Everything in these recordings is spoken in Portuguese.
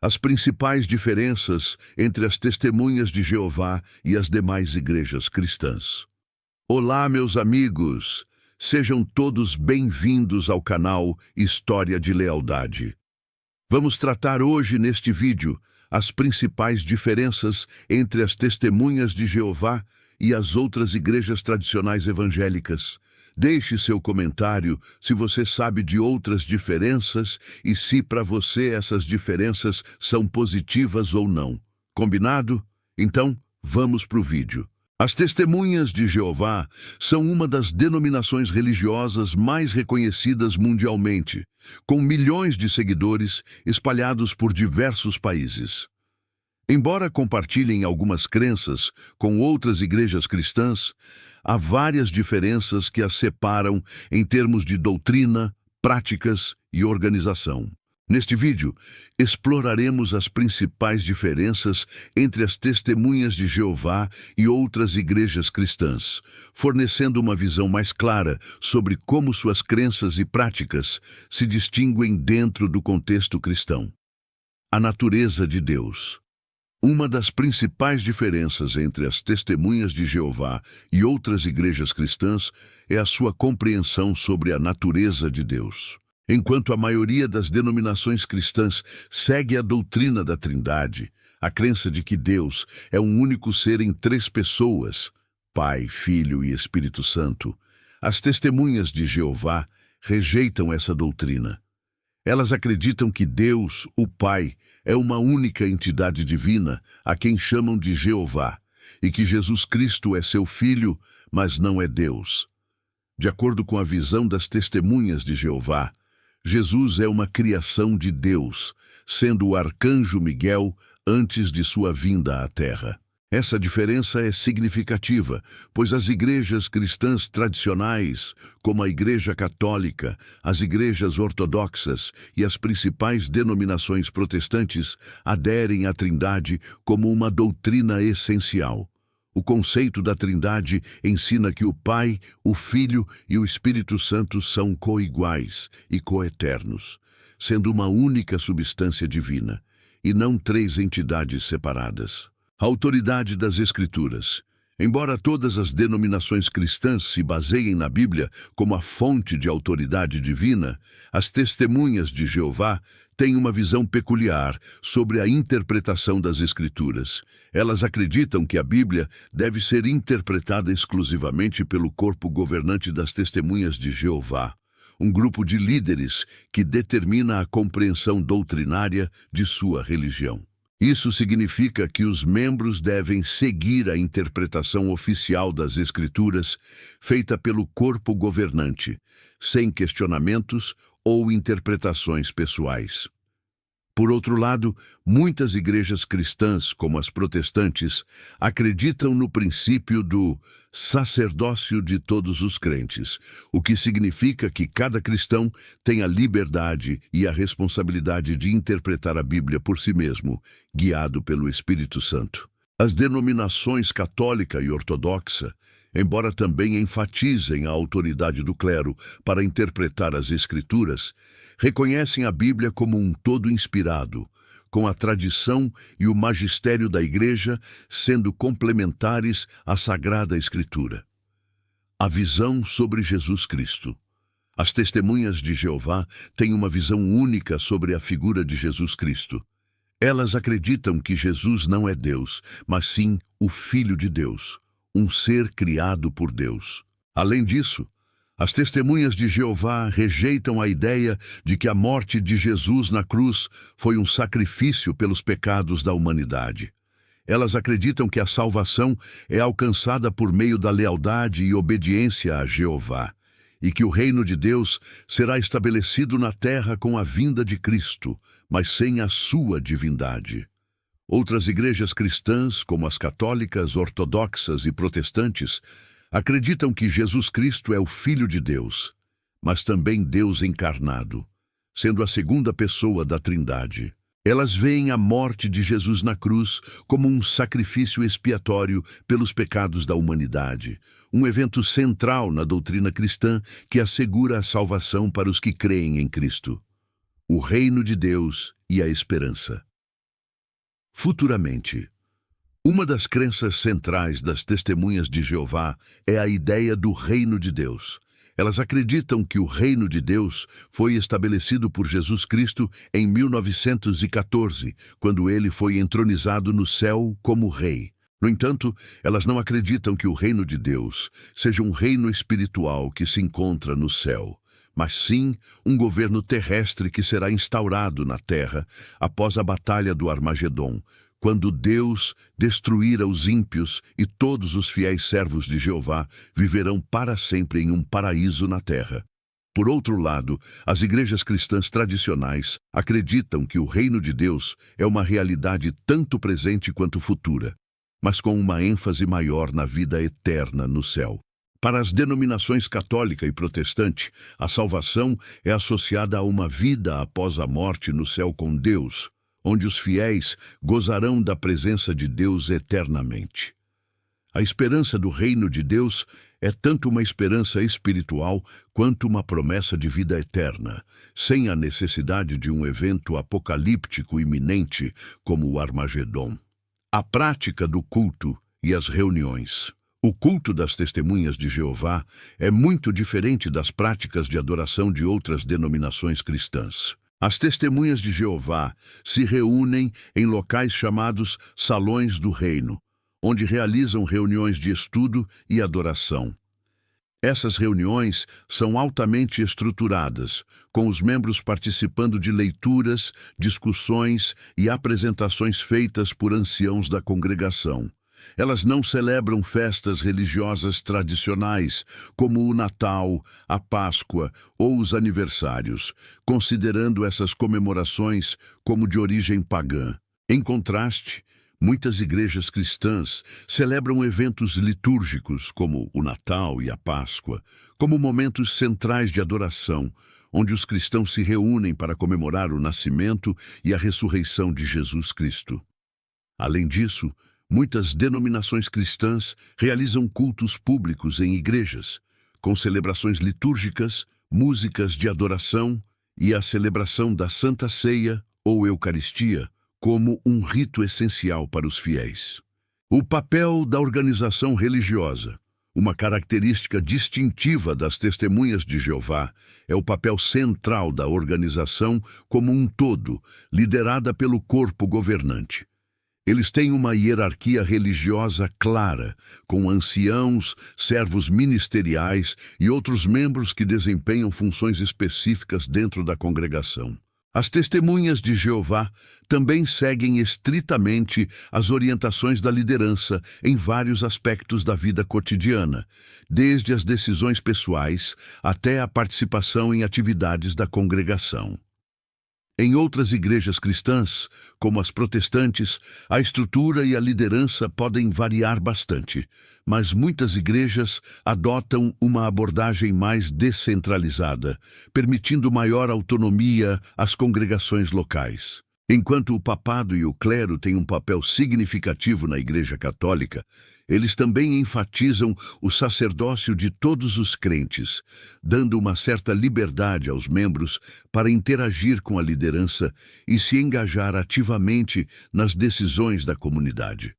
As principais diferenças entre as Testemunhas de Jeová e as demais igrejas cristãs. Olá, meus amigos! Sejam todos bem-vindos ao canal História de Lealdade. Vamos tratar hoje neste vídeo as principais diferenças entre as Testemunhas de Jeová e as outras igrejas tradicionais evangélicas. Deixe seu comentário se você sabe de outras diferenças e se para você essas diferenças são positivas ou não. Combinado? Então, vamos para o vídeo. As Testemunhas de Jeová são uma das denominações religiosas mais reconhecidas mundialmente, com milhões de seguidores espalhados por diversos países. Embora compartilhem algumas crenças com outras igrejas cristãs, há várias diferenças que as separam em termos de doutrina, práticas e organização. Neste vídeo, exploraremos as principais diferenças entre as Testemunhas de Jeová e outras igrejas cristãs, fornecendo uma visão mais clara sobre como suas crenças e práticas se distinguem dentro do contexto cristão. A natureza de Deus. Uma das principais diferenças entre as Testemunhas de Jeová e outras igrejas cristãs é a sua compreensão sobre a natureza de Deus. Enquanto a maioria das denominações cristãs segue a doutrina da Trindade, a crença de que Deus é um único ser em três pessoas, Pai, Filho e Espírito Santo, as Testemunhas de Jeová rejeitam essa doutrina. Elas acreditam que Deus, o Pai, é uma única entidade divina, a quem chamam de Jeová, e que Jesus Cristo é seu Filho, mas não é Deus. De acordo com a visão das Testemunhas de Jeová, Jesus é uma criação de Deus, sendo o arcanjo Miguel antes de sua vinda à Terra. Essa diferença é significativa, pois as igrejas cristãs tradicionais, como a Igreja Católica, as igrejas ortodoxas e as principais denominações protestantes, aderem à Trindade como uma doutrina essencial. O conceito da Trindade ensina que o Pai, o Filho e o Espírito Santo são coiguais e coeternos, sendo uma única substância divina, e não três entidades separadas. A autoridade das Escrituras. Embora todas as denominações cristãs se baseiem na Bíblia como a fonte de autoridade divina, as Testemunhas de Jeová têm uma visão peculiar sobre a interpretação das Escrituras. Elas acreditam que a Bíblia deve ser interpretada exclusivamente pelo corpo governante das Testemunhas de Jeová, um grupo de líderes que determina a compreensão doutrinária de sua religião. Isso significa que os membros devem seguir a interpretação oficial das Escrituras feita pelo corpo governante, sem questionamentos ou interpretações pessoais. Por outro lado, muitas igrejas cristãs, como as protestantes, acreditam no princípio do sacerdócio de todos os crentes, o que significa que cada cristão tem a liberdade e a responsabilidade de interpretar a Bíblia por si mesmo, guiado pelo Espírito Santo. As denominações católica e ortodoxa, embora também enfatizem a autoridade do clero para interpretar as Escrituras, reconhecem a Bíblia como um todo inspirado, com a tradição e o magistério da Igreja sendo complementares à Sagrada Escritura. A visão sobre Jesus Cristo. As Testemunhas de Jeová têm uma visão única sobre a figura de Jesus Cristo. Elas acreditam que Jesus não é Deus, mas sim o Filho de Deus, um ser criado por Deus. Além disso, as Testemunhas de Jeová rejeitam a ideia de que a morte de Jesus na cruz foi um sacrifício pelos pecados da humanidade. Elas acreditam que a salvação é alcançada por meio da lealdade e obediência a Jeová, e que o reino de Deus será estabelecido na terra com a vinda de Cristo, mas sem a sua divindade. Outras igrejas cristãs, como as católicas, ortodoxas e protestantes, acreditam que Jesus Cristo é o Filho de Deus, mas também Deus encarnado, sendo a segunda pessoa da Trindade. Elas veem a morte de Jesus na cruz como um sacrifício expiatório pelos pecados da humanidade, um evento central na doutrina cristã que assegura a salvação para os que creem em Cristo. O reino de Deus e a esperança. futuramente. Uma das crenças centrais das Testemunhas de Jeová é a ideia do reino de Deus. Elas acreditam que o reino de Deus foi estabelecido por Jesus Cristo em 1914, quando ele foi entronizado no céu como rei. No entanto, elas não acreditam que o reino de Deus seja um reino espiritual que se encontra no céu, mas sim um governo terrestre que será instaurado na terra após a batalha do Armagedom, quando Deus destruirá os ímpios e todos os fiéis servos de Jeová viverão para sempre em um paraíso na terra. Por outro lado, as igrejas cristãs tradicionais acreditam que o reino de Deus é uma realidade tanto presente quanto futura, mas com uma ênfase maior na vida eterna no céu. Para as denominações católica e protestante, a salvação é associada a uma vida após a morte no céu com Deus, onde os fiéis gozarão da presença de Deus eternamente. A esperança do reino de Deus é tanto uma esperança espiritual quanto uma promessa de vida eterna, sem a necessidade de um evento apocalíptico iminente como o Armagedom. A prática do culto e as reuniões. O culto das Testemunhas de Jeová é muito diferente das práticas de adoração de outras denominações cristãs. As Testemunhas de Jeová se reúnem em locais chamados Salões do Reino, onde realizam reuniões de estudo e adoração. Essas reuniões são altamente estruturadas, com os membros participando de leituras, discussões e apresentações feitas por anciãos da congregação. Elas não celebram festas religiosas tradicionais, como o Natal, a Páscoa ou os aniversários, considerando essas comemorações como de origem pagã. Em contraste, muitas igrejas cristãs celebram eventos litúrgicos, como o Natal e a Páscoa, como momentos centrais de adoração, onde os cristãos se reúnem para comemorar o nascimento e a ressurreição de Jesus Cristo. Além disso, muitas denominações cristãs realizam cultos públicos em igrejas, com celebrações litúrgicas, músicas de adoração e a celebração da Santa Ceia ou Eucaristia como um rito essencial para os fiéis. O papel da organização religiosa. Uma característica distintiva das Testemunhas de Jeová é o papel central da organização como um todo, liderada pelo corpo governante. Eles têm uma hierarquia religiosa clara, com anciãos, servos ministeriais e outros membros que desempenham funções específicas dentro da congregação. As Testemunhas de Jeová também seguem estritamente as orientações da liderança em vários aspectos da vida cotidiana, desde as decisões pessoais até a participação em atividades da congregação. Em outras igrejas cristãs, como as protestantes, a estrutura e a liderança podem variar bastante, mas muitas igrejas adotam uma abordagem mais descentralizada, permitindo maior autonomia às congregações locais. Enquanto o papado e o clero têm um papel significativo na Igreja Católica, eles também enfatizam o sacerdócio de todos os crentes, dando uma certa liberdade aos membros para interagir com a liderança e se engajar ativamente nas decisões da comunidade.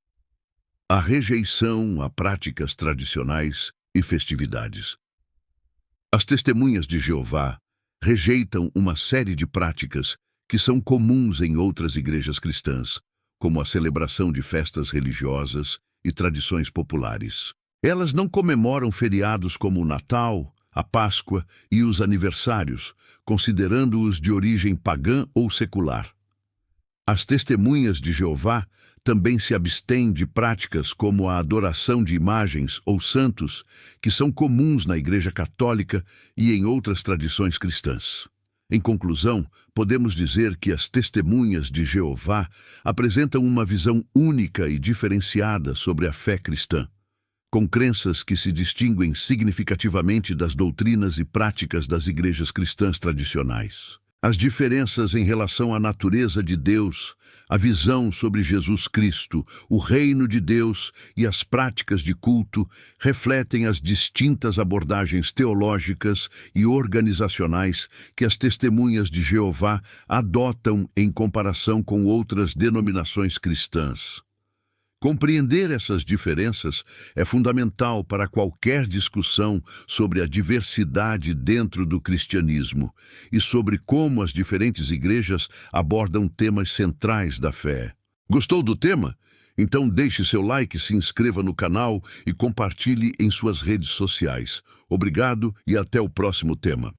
A rejeição a práticas tradicionais e festividades. As Testemunhas de Jeová rejeitam uma série de práticas que são comuns em outras igrejas cristãs, como a celebração de festas religiosas e tradições populares. Elas não comemoram feriados como o Natal, a Páscoa e os aniversários, considerando-os de origem pagã ou secular. As Testemunhas de Jeová também se abstêm de práticas como a adoração de imagens ou santos, que são comuns na Igreja Católica e em outras tradições cristãs. Em conclusão, podemos dizer que as Testemunhas de Jeová apresentam uma visão única e diferenciada sobre a fé cristã, com crenças que se distinguem significativamente das doutrinas e práticas das igrejas cristãs tradicionais. As diferenças em relação à natureza de Deus, a visão sobre Jesus Cristo, o reino de Deus e as práticas de culto refletem as distintas abordagens teológicas e organizacionais que as testemunhas de Jeová adotam em comparação com outras denominações cristãs. Compreender essas diferenças é fundamental para qualquer discussão sobre a diversidade dentro do cristianismo e sobre como as diferentes igrejas abordam temas centrais da fé. Gostou do tema? Então deixe seu like, se inscreva no canal e compartilhe em suas redes sociais. Obrigado e até o próximo tema.